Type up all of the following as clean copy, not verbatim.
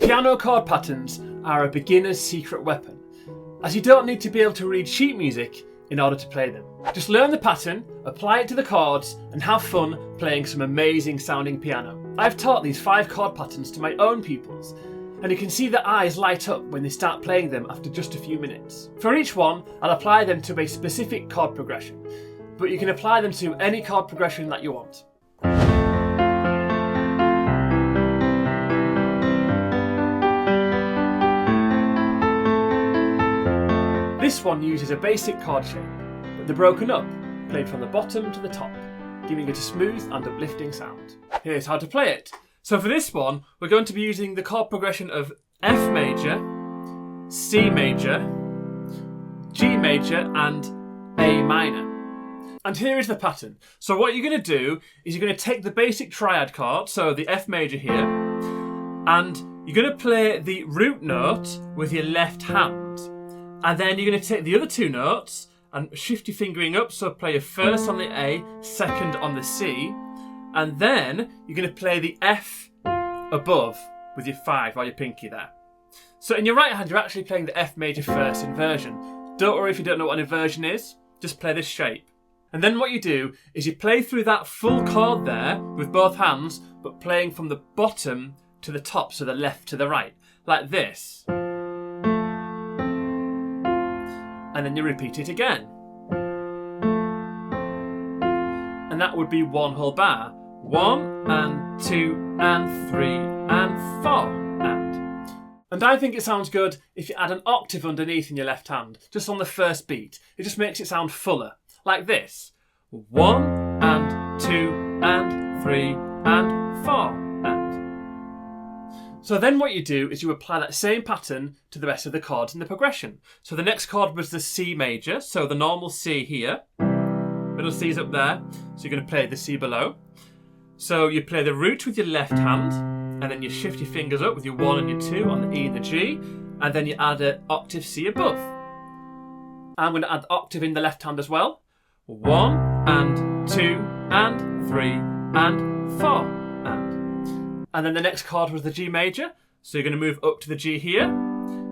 Piano chord patterns are a beginner's secret weapon, as you don't need to be able to read sheet music in order to play them. Just learn the pattern, apply it to the chords, and have fun playing some amazing sounding piano. I've taught these 5 chord patterns to my own pupils, and you can see their eyes light up when they start playing them after just a few minutes. For each one, I'll apply them to a specific chord progression, but you can apply them to any chord progression that you want. This one uses a basic chord shape, but they're broken up, played from the bottom to the top, giving it a smooth and uplifting sound. Here's how to play it. So for this one, we're going to be using the chord progression of F major, C major, G major, and A minor. And here is the pattern. So what you're going to do is you're going to take the basic triad chord, so the F major here, and you're going to play the root note with your left hand. And then you're going to take the other 2 notes and shift your fingering up, so play your first on the A, second on the C, and then you're going to play the F above with your 5 or your pinky there. So in your right hand, you're actually playing the F major first inversion. Don't worry if you don't know what an inversion is, just play this shape. And then what you do is you play through that full chord there with both hands, but playing from the bottom to the top, so the left to the right, like this. And then you repeat it again. And that would be 1 whole bar. 1 and 2 and 3 and 4 and. And I think it sounds good if you add an octave underneath in your left hand, just on the first beat. It just makes it sound fuller, like this. 1 and 2 and 3 and 4 and. So then what you do is you apply that same pattern to the rest of the chords in the progression. So the next chord was the C major, so the normal C here. Middle C's up there, so you're going to play the C below. So you play the root with your left hand, and then you shift your fingers up with your 1 and your 2 on the E and the G, and then you add an octave C above. I'm going to add the octave in the left hand as well. 1 and 2 and 3 and 4. And then the next chord was the G major, so you're going to move up to the G here.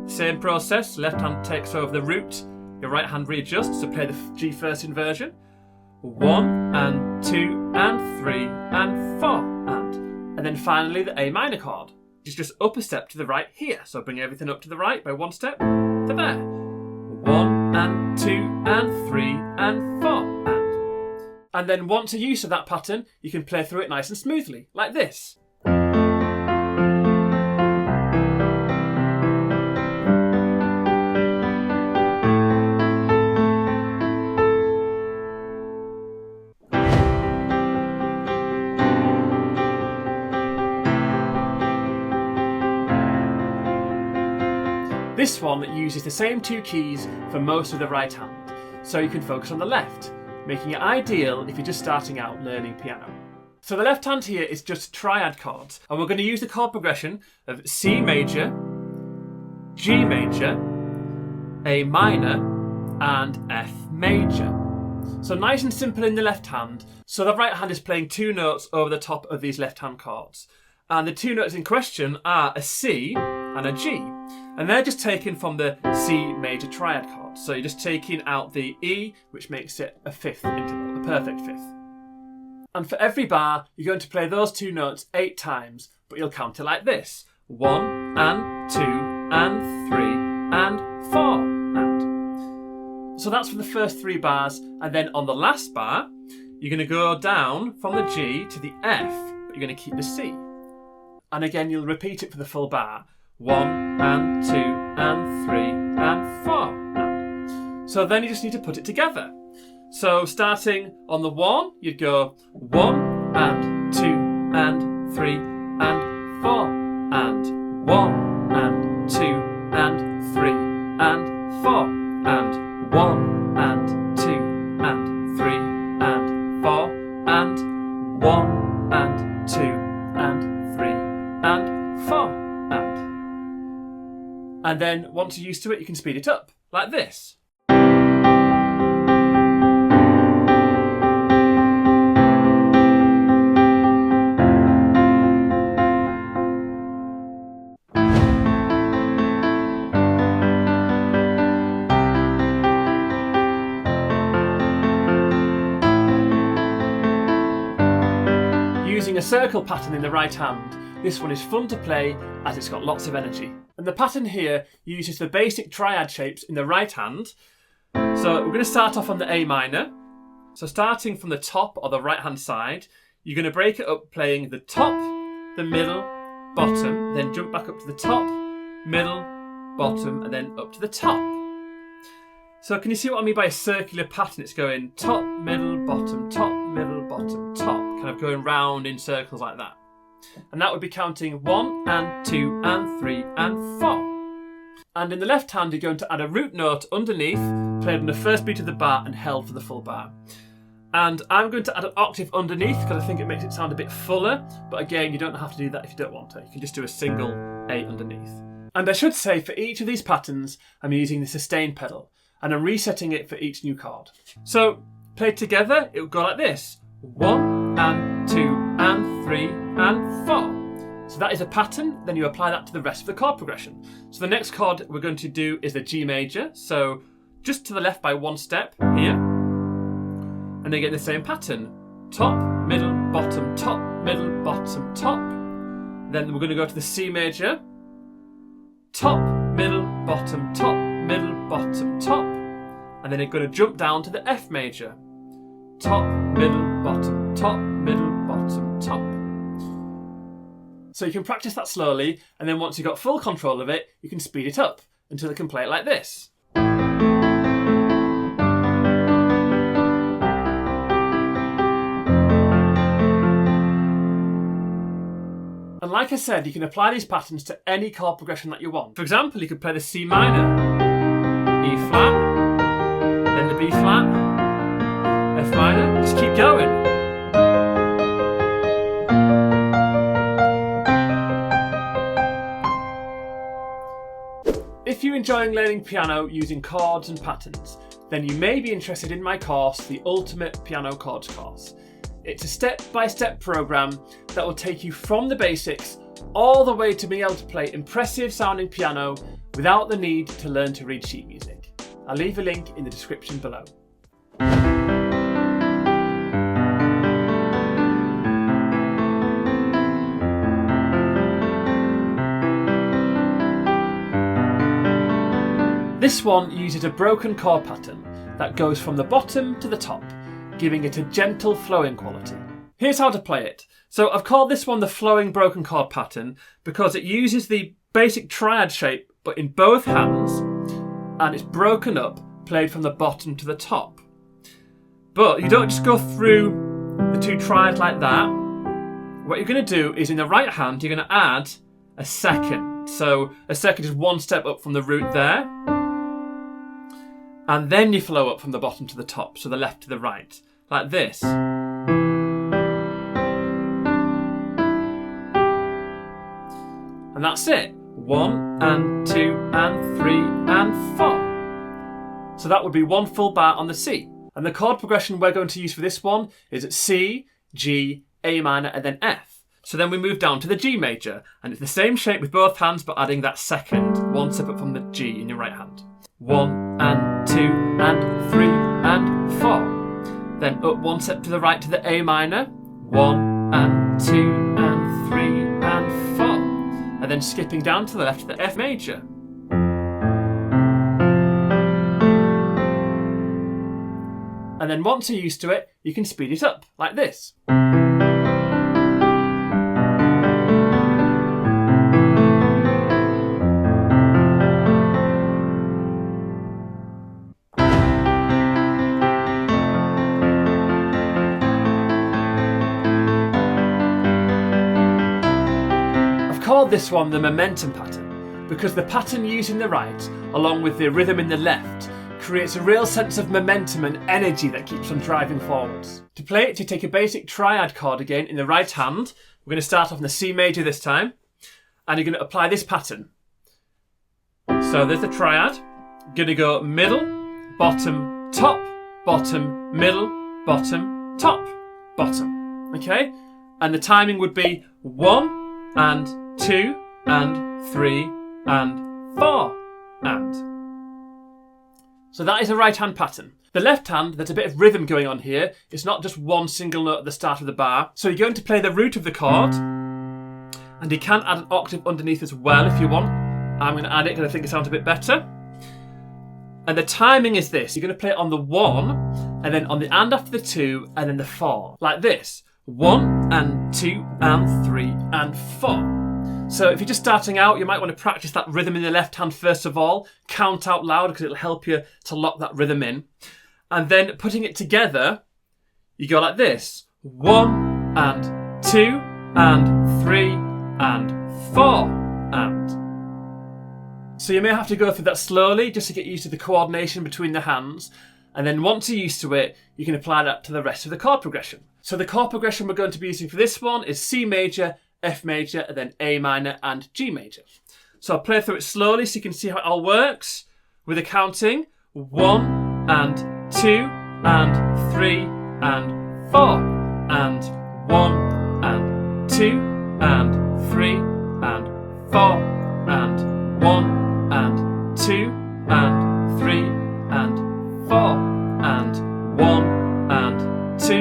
Same process, left hand takes over the root, your right hand readjusts, so play the G first inversion. 1 and 2 and 3 and 4 and then finally the A minor chord, which is just up a step to the right here, so bring everything up to the right by 1 step to there. 1 and 2 and 3 and 4 and then once you're used to that pattern, you can play through it nice and smoothly, like this. This one uses the same 2 keys for most of the right hand, so you can focus on the left, making it ideal if you're just starting out learning piano. So the left hand here is just triad chords, and we're going to use the chord progression of C major, G major, A minor, and F major. So nice and simple in the left hand, so the right hand is playing 2 notes over the top of these left hand chords. And the 2 notes in question are a C and a G. And they're just taken from the C major triad chord. So you're just taking out the E, which makes it a 5th interval, a perfect 5th. And for every bar, you're going to play those 2 notes 8 times, but you'll count it like this. 1 and 2 and 3 and 4 and. So that's for the first 3 bars. And then on the last bar, you're going to go down from the G to the F, but you're going to keep the C. And again, you'll repeat it for the full bar. 1 and 2 and 3 and 4 and. So then you just need to put it together. So starting on the 1, you'd go 1 and 2 and 3 and 4 and 1 and 2 and 3 and 4 and 1 and 2 and 3 and 4 and 1 and 2 and 3 and 4 and then once you're used to it, you can speed it up like this. using a circle pattern in the right hand, this one is fun to play as it's got lots of energy. And the pattern here uses the basic triad shapes in the right hand. So we're going to start off on the A minor. So starting from the top or the right hand side, you're going to break it up playing the top, the middle, bottom, then jump back up to the top, middle, bottom, and then up to the top. So can you see what I mean by a circular pattern? It's going top, middle, bottom, top, middle, bottom, top, kind of going round in circles like that. And that would be counting 1 and 2 and 3 and 4. And in the left hand, you're going to add a root note underneath, played on the first beat of the bar and held for the full bar. And I'm going to add an octave underneath because I think it makes it sound a bit fuller. But again, you don't have to do that if you don't want to. You can just do a single A underneath. And I should say for each of these patterns, I'm using the sustain pedal. And I'm resetting it for each new chord. So played together, it would go like this. 1 and 2 and 3 and 4. So that is a pattern, then you apply that to the rest of the chord progression. So the next chord we're going to do is the G major. So just to the left by one step here. And then get the same pattern. Top, middle, bottom, top, middle, bottom, top. Then we're going to go to the C major. Top, middle, bottom, top, middle, bottom, top. And then you're going to jump down to the F major. Top, middle, bottom, top, middle, bottom, top. So you can practice that slowly, and then once you've got full control of it, you can speed it up until you can play it like this. And like I said, you can apply these patterns to any chord progression that you want. For example, you could play the C minor, E flat, then the B flat, F minor, just keep going. If you're enjoying learning piano using chords and patterns, then you may be interested in my course, the Ultimate Piano Chords course. It's a step-by-step program that will take you from the basics all the way to being able to play impressive sounding piano without the need to learn to read sheet music. I'll leave a link in the description below. This one uses a broken chord pattern that goes from the bottom to the top, giving it a gentle flowing quality. Here's how to play it. So I've called this one the flowing broken chord pattern because it uses the basic triad shape but in both hands, and it's broken up, played from the bottom to the top. But you don't just go through the two triads like that. What you're going to do is in the right hand you're going to add a second. So a second is one step up from the root there. And then you flow up from the bottom to the top, so the left to the right, like this. And that's it. 1 and 2 and 3 and 4. So that would be one full bar on the C. And the chord progression we're going to use for this one is at C, G, A minor, and then F. So then we move down to the G major, and it's the same shape with both hands, but adding that second, one step up from the G in your right hand. 1 and 2 and 3 and 4. Then up one step to the right to the A minor. 1 and 2 and 3 and 4. And then skipping down to the left to the F major. And then once you're used to it, you can speed it up like this. Called this one the momentum pattern because the pattern used in the right, along with the rhythm in the left, creates a real sense of momentum and energy that keeps on driving forwards. To play it, you take a basic triad chord again in the right hand. We're going to start off in the C major this time, and you're going to apply this pattern. So there's the triad. You're going to go middle, bottom, top, bottom, middle, bottom, top, bottom. Okay? And the timing would be 1 and 2 and 3 and 4 and. So that is a right hand pattern. The left hand, there's a bit of rhythm going on here. It's not just one single note at the start of the bar. So you're going to play the root of the chord, and you can add an octave underneath as well if you want. I'm going to add it because I think it sounds a bit better. And the timing is this. You're going to play it on the 1, and then on the and after the 2, and then the 4. Like this. 1 and 2 and 3 and 4. So if you're just starting out, you might want to practice that rhythm in the left hand first of all. Count out loud because it'll help you to lock that rhythm in. And then putting it together, you go like this. 1 and 2 and 3 and 4 and. So you may have to go through that slowly just to get used to the coordination between the hands. And then once you're used to it, you can apply that to the rest of the chord progression. So the chord progression we're going to be using for this one is C major, F major, and then A minor and G major. So I'll play through it slowly so you can see how it all works with the counting. 1 and 2 and 3 and 4 and 1 and 2 and 3 and 4 and 1 and 2 and 3 and 4 and 1 and 2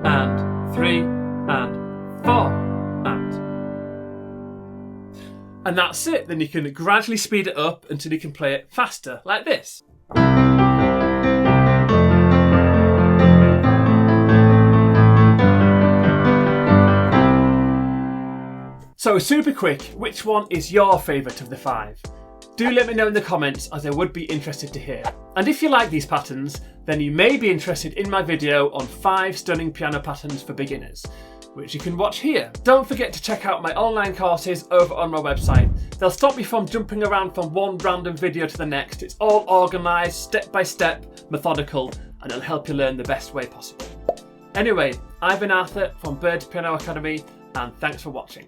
and 3 and 4 and that's it. Then you can gradually speed it up until you can play it faster like this. So super quick, which one is your favourite of the 5? Do let me know in the comments, as I would be interested to hear. And if you like these patterns, then you may be interested in my video on 5 stunning piano patterns for beginners, which you can watch here. Don't forget to check out my online courses over on my website. They'll stop me from jumping around from one random video to the next. It's all organised, step by step, methodical, and it'll help you learn the best way possible. Anyway, I've been Arthur from Birds Piano Academy, and thanks for watching.